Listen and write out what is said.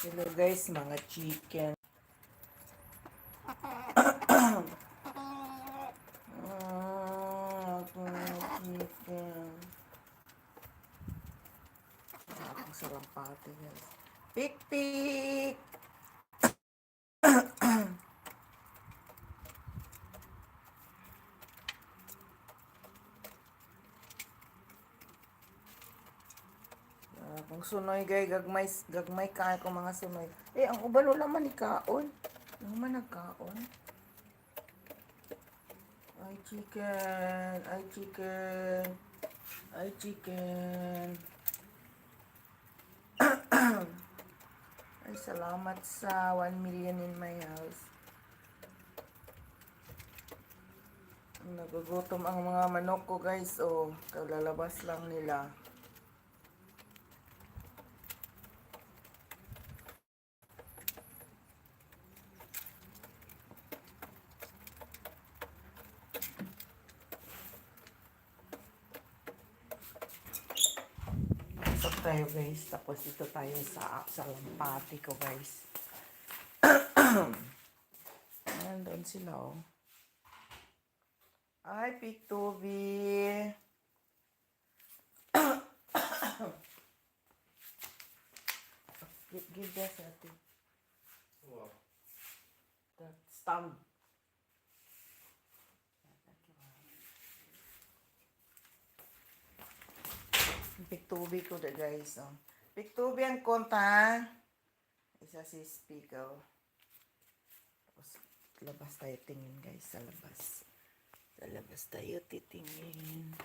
Hello guys, mga chicken. Chicken. Ang salampati guys. Pik pik! Kung sunoy gay, gagmay ka ko mga sunoy. Ang ubalo naman ni kaon. Ano man nagkaon? Ay, chicken. Ay, chicken. Ay, chicken. Ay, salamat sa 1 million in my house. Nagugutom ang mga manok ko guys. Kalalabas lang nila. Pasok tayo guys. Tapos dito tayo sa lampati ko guys. Ayan, doon sila Ay, Pictobi. Give that sa atin. Wow. That stamp. Pictobi ko da guys. Pictobi ang konta. Isa si speaker. Tapos labas tayo tingin guys sa labas. Sa labas tayo titingin.